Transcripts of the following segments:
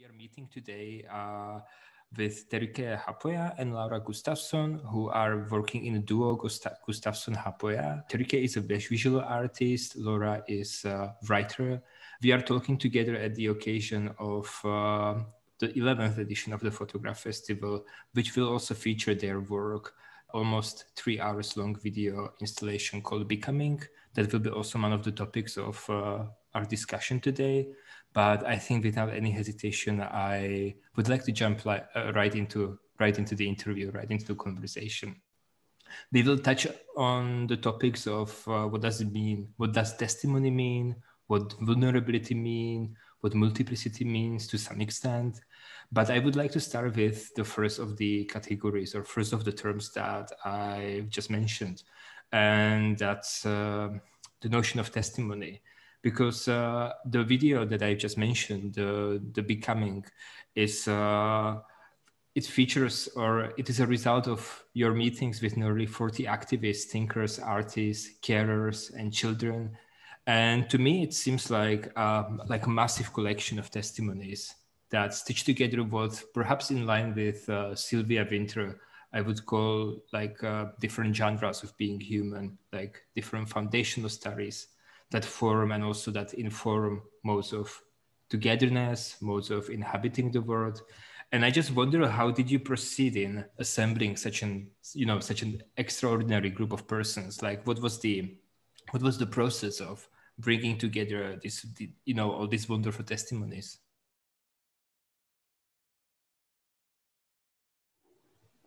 We are meeting today with Terike Haapoja and Laura Gustafsson, who are working in a duo, Gustafsson Haapoja. Terike is a visual artist, Laura is a writer. We are talking together at the occasion of the 11th edition of the Fotograf Festival, which will also feature their work, almost 3 hours long video installation called Becoming. That will be also one of the topics of our discussion today. But I think without any hesitation, I would like to jump right into the interview, right into the conversation. We will touch on the topics of what does it mean, what does testimony mean, what vulnerability mean, what multiplicity means to some extent. But I would like to start with the first of the categories or first of the terms that I just mentioned, and that's the notion of testimony. Because the video that I just mentioned, the Becoming, is it features, or it is a result of your meetings with nearly 40 activists, thinkers, artists, carers, and children. And to me, it seems like a massive collection of testimonies that stitch together what, perhaps in line with Sylvia Winter, I would call different genres of being human, like different foundational studies that form and also that inform modes of togetherness, modes of inhabiting the world. And I just wonder, how did you proceed in assembling such an extraordinary group of persons? Like, what was the process of bringing together all these wonderful testimonies?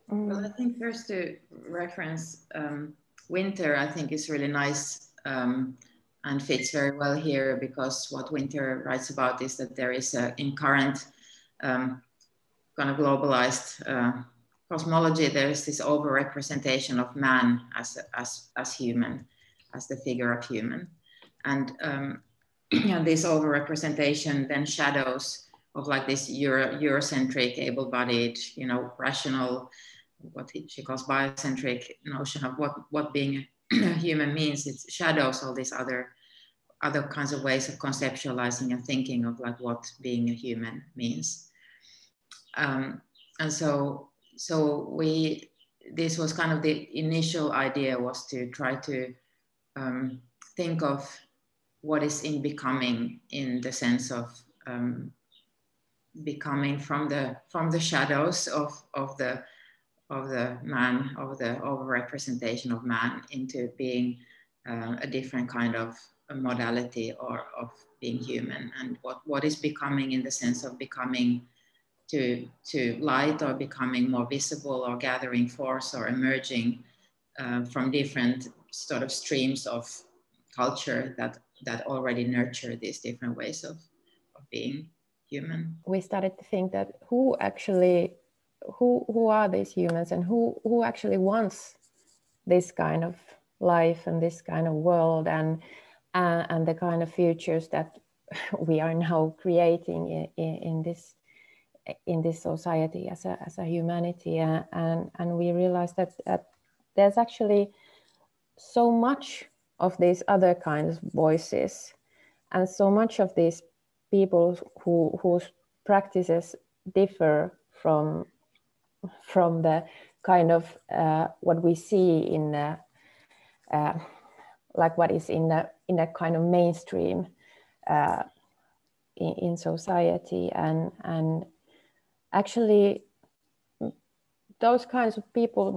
Well, I think first to reference Winter, I think is really nice and fits very well here, because what Winter writes about is that there is in current kind of globalized cosmology, there is this over-representation of man as human, as the figure of human. And this over-representation then shadows of like this Eurocentric, able-bodied, rational, what she calls biocentric notion of what being a human means. It shadows all these other kinds of ways of conceptualizing and thinking of like what being a human means. And so this was kind of the initial idea, was to try to think of what is in becoming, in the sense of becoming from the shadows of the man, of the over-representation of man, into being a different kind of a modality or of being human, and what is becoming in the sense of becoming to light, or becoming more visible, or gathering force, or emerging from different sort of streams of culture that already nurture these different ways of being human. We started to think that who are these humans, and who actually wants this kind of life and this kind of world and the kind of futures that we are now creating in this society as a humanity, and we realized that there's actually so much of these other kinds of voices, and so much of these people whose practices differ from the kind of what we see in like what is in a kind of mainstream in society, and actually those kinds of people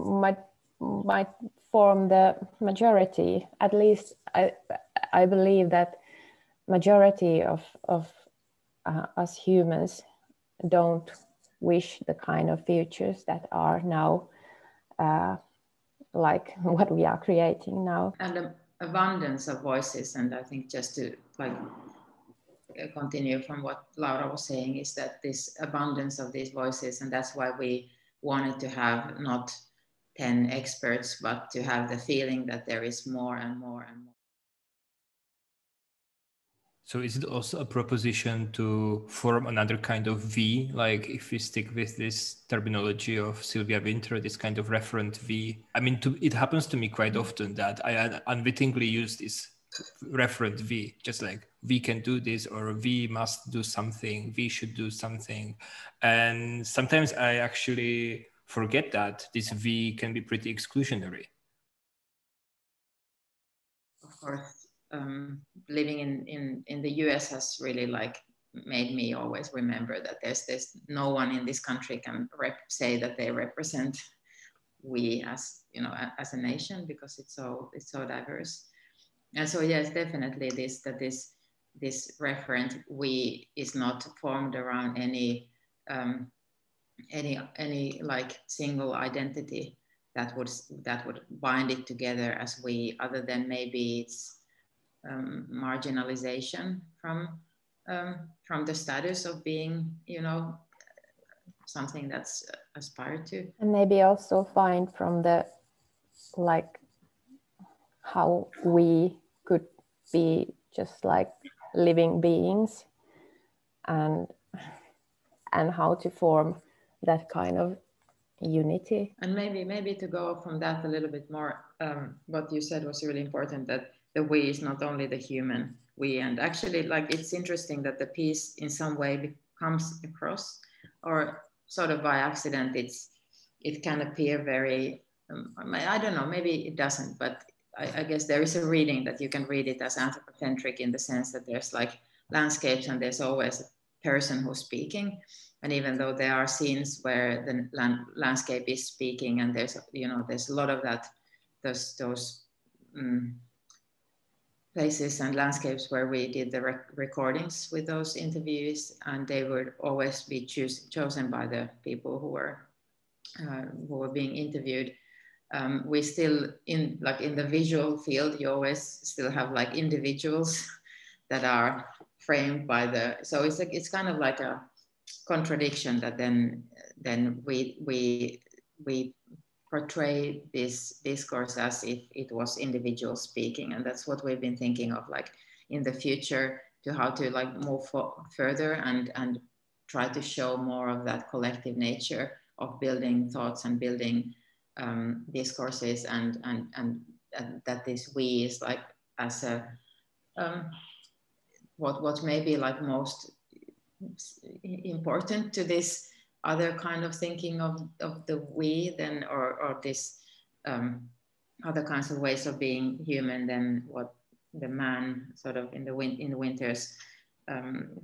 might form the majority. At least I believe that majority of us humans don't wish the kind of futures that are now like what we are creating now. And an abundance of voices, and I think just to continue from what Laura was saying, is that this abundance of these voices, and that's why we wanted to have not 10 experts, but to have the feeling that there is more and more and more. So is it also a proposition to form another kind of V, like if we stick with this terminology of Sylvia Winter, this kind of referent V? I mean, it happens to me quite often that I unwittingly use this referent we, just like we can do this, or we must do something, we should do something. And sometimes I actually forget that this we can be pretty exclusionary. Of course, living in the US has really like made me always remember that there's no one in this country can say that they represent we as, you know, as a nation, because it's so diverse. And so yes, definitely this referent we is not formed around any like single identity that would bind it together as we, other than maybe it's marginalization from the status of being, you know, something that's aspired to. And maybe also find from the, like, how we could be just like living beings, and how to form that kind of unity. And maybe to go from that a little bit more, what you said was really important, that the we is not only the human we. And actually, like, it's interesting that the piece in some way comes across, or sort of by accident, it can appear very, I don't know, maybe it doesn't, but I guess there is a reading that you can read it as anthropocentric, in the sense that there's like landscapes and there's always a person who's speaking. And even though there are scenes where the landscape is speaking, and there's, you know, there's a lot of that, those places and landscapes where we did the recordings with those interviews, and they would always be chosen by the people who were being interviewed. We still, in the visual field, you always still have like individuals that are framed by the, so it's like, it's kind of like a contradiction that then we portray this discourse as if it was individuals speaking. And that's what we've been thinking of, like, in the future, to how to like move further and try to show more of that collective nature of building thoughts and building discourses, and that this we is like as a what may be like most important to this other kind of thinking of the we, then, or this other kinds of ways of being human than what the man sort of in Winter's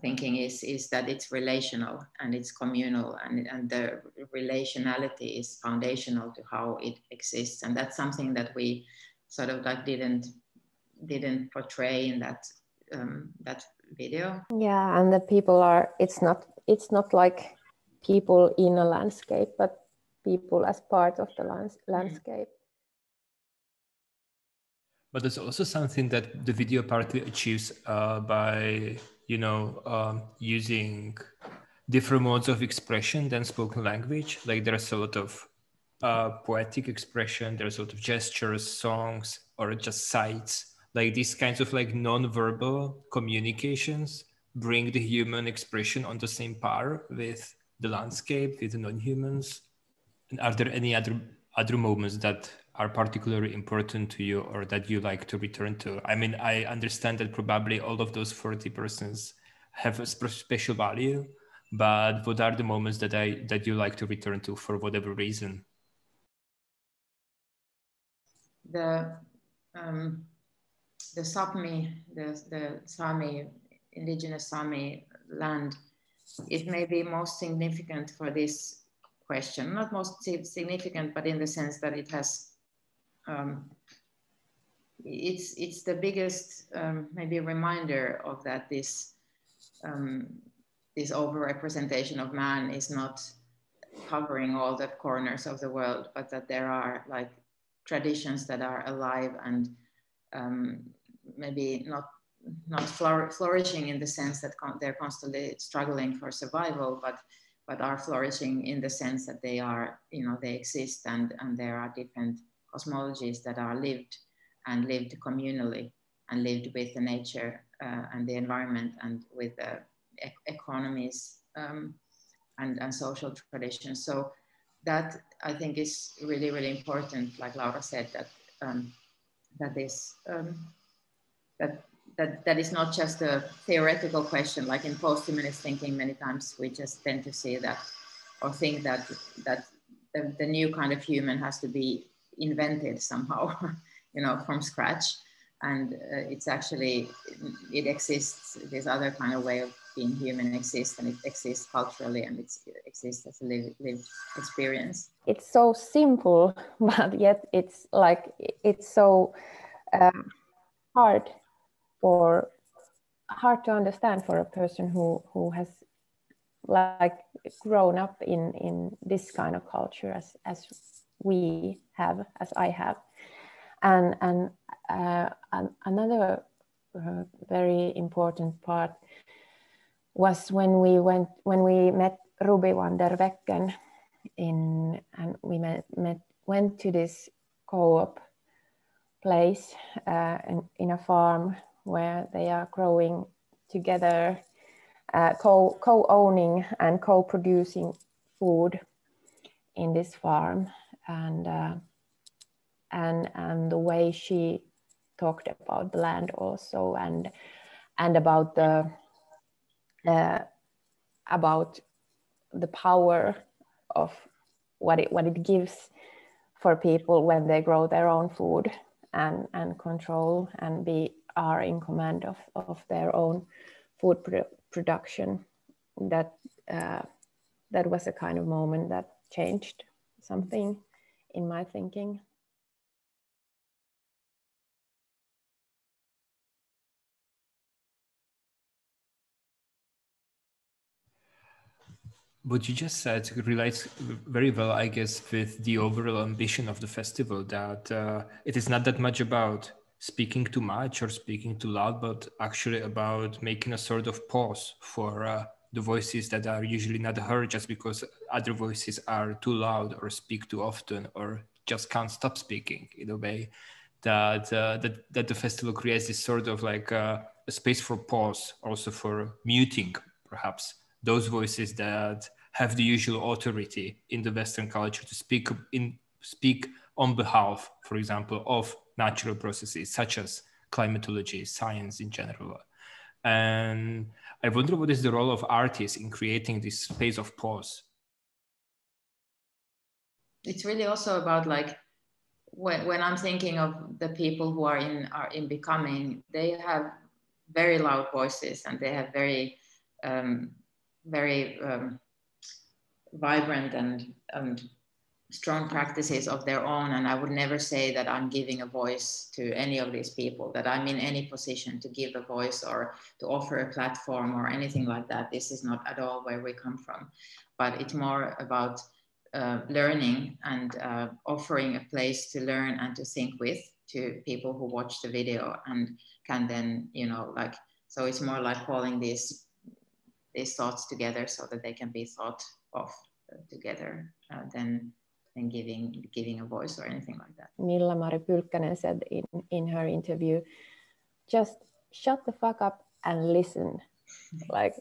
thinking is that it's relational and it's communal, and the relationality is foundational to how it exists. And that's something that we sort of like didn't portray in that video. Yeah, and the people are, it's not like people in a landscape, but people as part of the landscape. But there's also something that the video partly achieves by, you know, using different modes of expression than spoken language. Like, there's a lot of poetic expression, there's a lot of gestures, songs, or just sights. Like, these kinds of like non-verbal communications bring the human expression on the same par with the landscape, with the non-humans. And are there any other moments that are particularly important to you, or that you like to return to? I mean, I understand that probably all of those 40 persons have a special value, but what are the moments that you like to return to for whatever reason? The Sapmi, the Sami, indigenous Sami land, it may be most significant for this question. Not most significant, but in the sense that it has, it's the biggest maybe reminder of that this overrepresentation of man is not covering all the corners of the world, but that there are like traditions that are alive and maybe not flourishing in the sense that they're constantly struggling for survival, but are flourishing in the sense that they are, you know, they exist, and there are different cosmologies that are lived communally and lived with the nature and the environment, and with economies and social traditions. So that, I think, is really, really important. Like Laura said, that that this that is not just a theoretical question. Like in post-humanist thinking, many times we just tend to see that or think that the new kind of human has to be invented somehow, you know, from scratch. And it's actually, it exists, this other kind of way of being human exists, and it exists culturally, and it exists as a lived experience. It's so simple, but yet it's like, it's so hard to understand for a person who has like grown up in this kind of culture as we have, as I have. And another very important part was when we met Ruby van der Wecken and we went to this co-op place in a farm where they are growing together, co-owning and co-producing food in this farm, and the way she talked about the land also, and about the power of what it gives for people when they grow their own food and control and are in command of their own food production. That was a kind of moment that changed something in my thinking. What you just said relates very well, I guess, with the overall ambition of the festival, that it is not that much about speaking too much or speaking too loud, but actually about making a sort of pause for the voices that are usually not heard just because other voices are too loud or speak too often or just can't stop speaking, in a way that the festival creates this sort of like a space for pause, also for muting, perhaps, those voices that have the usual authority in the Western culture to speak on behalf, for example, of natural processes such as climatology, science in general. And I wonder what is the role of artists in creating this space of pause? It's really also about, like, when I'm thinking of the people who are in becoming, they have very loud voices and they have very vibrant and strong practices of their own. And I would never say that I'm giving a voice to any of these people, that I'm in any position to give a voice or to offer a platform or anything like that. This is not at all where we come from, but it's more about learning and offering a place to learn and to think with, to people who watch the video and can then, you know, like, so it's more like calling these thoughts together so that they can be thought of together than giving a voice or anything like that. Milla-Mari Pylkkänen said in her interview, just shut the fuck up and listen. Like,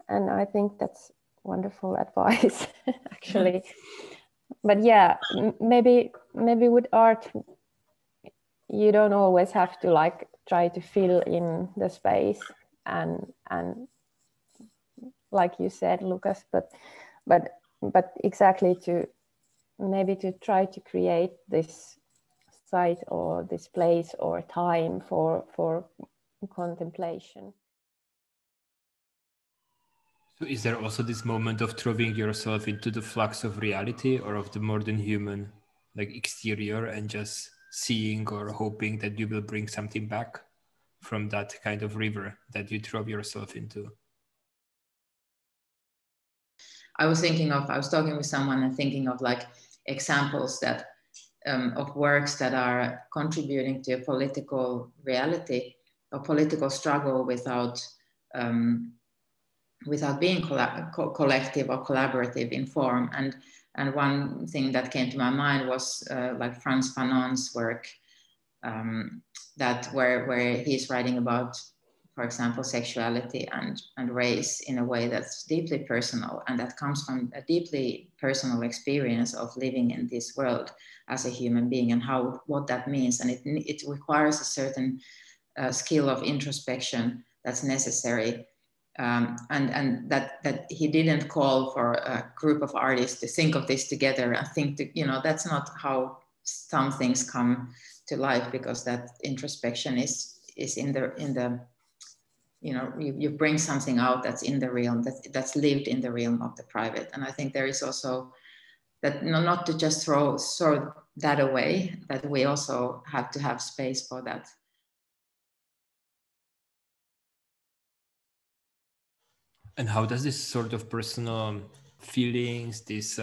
and I think that's wonderful advice, actually. But yeah, maybe with art, you don't always have to like try to fill in the space and like you said, Lukáš, but exactly to try to create this site or this place or time for contemplation. So is there also this moment of throwing yourself into the flux of reality or of the more than human, like exterior, and just seeing or hoping that you will bring something back from that kind of river that you throw yourself into? I was talking with someone and thinking of like examples that of works that are contributing to a political reality or political struggle without being collective or collaborative in form. And one thing that came to my mind was like Frantz Fanon's work, that where he's writing about for example, sexuality and race in a way that's deeply personal, and that comes from a deeply personal experience of living in this world as a human being, and what that means. And it requires a certain skill of introspection that's necessary. And that he didn't call for a group of artists to think of this together and that's not how some things come to life, because that introspection is in the you bring something out that's in the realm, that's lived in the realm of the private. And I think there is also that, not to just throw that away, that we also have to have space for that. And how does this sort of personal feelings, this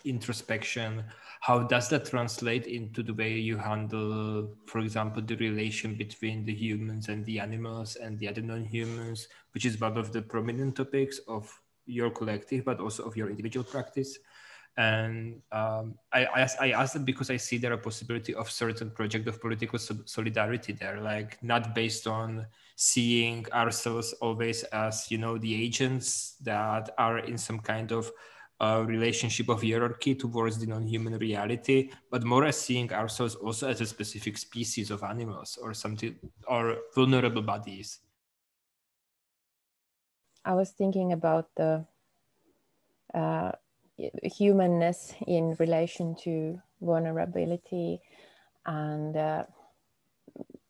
introspection, how does that translate into the way you handle, for example, the relation between the humans and the animals and the other non-humans, which is one of the prominent topics of your collective, but also of your individual practice? And I asked that because I see there a possibility of certain project of political solidarity there, like not based on seeing ourselves always as, the agents that are in some kind of relationship of hierarchy towards the non-human reality, but more as seeing ourselves also as a specific species of animals or something, or vulnerable bodies. I was thinking about the humanness in relation to vulnerability, and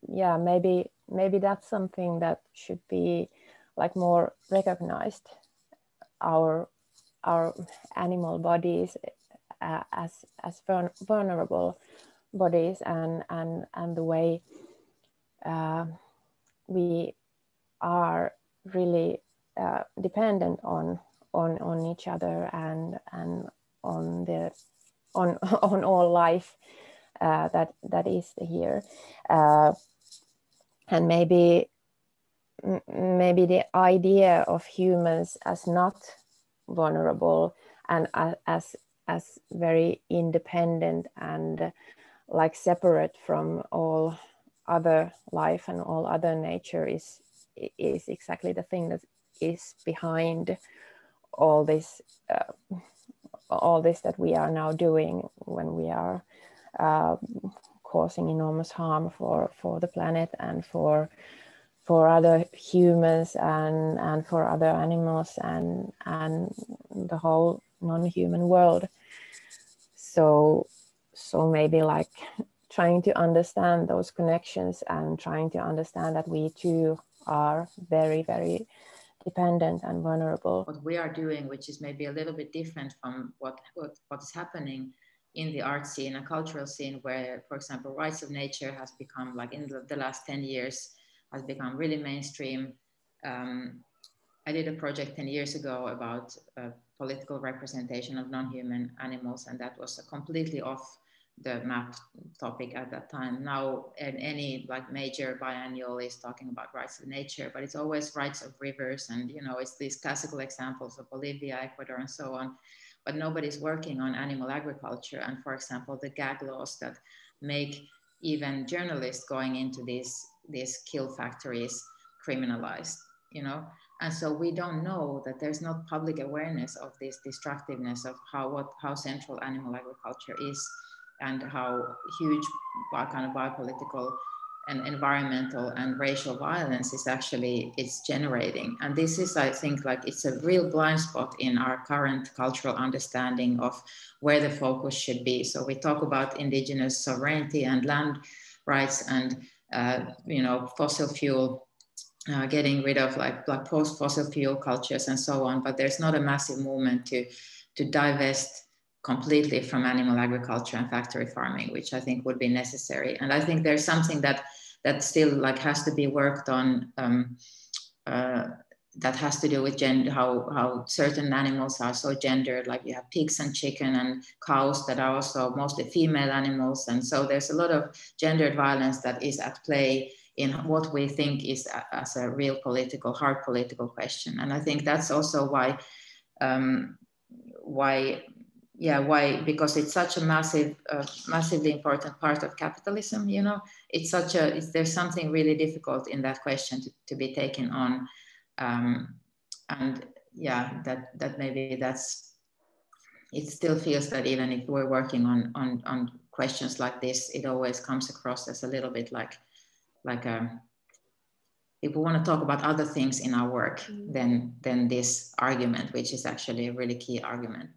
maybe that's something that should be like more recognized, our animal bodies as vulnerable bodies, and the way we are really dependent on each other and on all life that is here, and maybe the idea of humans as not vulnerable and as very independent and like separate from all other life and all other nature is exactly the thing that is behind all this that we are now doing, when we are causing enormous harm for the planet and for other humans and for other animals and the whole non-human world. So maybe like trying to understand those connections and trying to understand that we too are very, very dependent and vulnerable. What we are doing, which is maybe a little bit different from what is happening in the art scene and cultural scene, where, for example, rights of nature has become, like in the last 10 years, has become really mainstream. I did a project 10 years ago about political representation of non-human animals, and that was a completely off the map topic at that time. Now, any like major biennial is talking about rights of nature, but it's always rights of rivers, and it's these classical examples of Bolivia, Ecuador, and so on. But nobody's working on animal agriculture, and for example, the gag laws that make even journalists going into these kill factories criminalized, And so we don't know that there's not public awareness of this destructiveness of how central animal agriculture is, and how huge kind of biopolitical and environmental and racial violence it's generating. And this is, I think, like it's a real blind spot in our current cultural understanding of where the focus should be. So we talk about indigenous sovereignty and land rights and fossil fuel, getting rid of like post-fossil fuel cultures and so on, but there's not a massive movement to divest completely from animal agriculture and factory farming, which I think would be necessary. And I think there's something that still like has to be worked on, that has to do with gender, how certain animals are so gendered, like you have pigs and chicken and cows that are also mostly female animals. And so there's a lot of gendered violence that is at play in what we think is as a real hard political question. And I think that's also why yeah, why? Because it's such a massively important part of capitalism. You know, it's such a. There's something really difficult in that question to be taken on, and yeah, that maybe that's. It still feels that even if we're working on questions like this, it always comes across as a little bit like people want to talk about other things in our work than this argument, which is actually a really key argument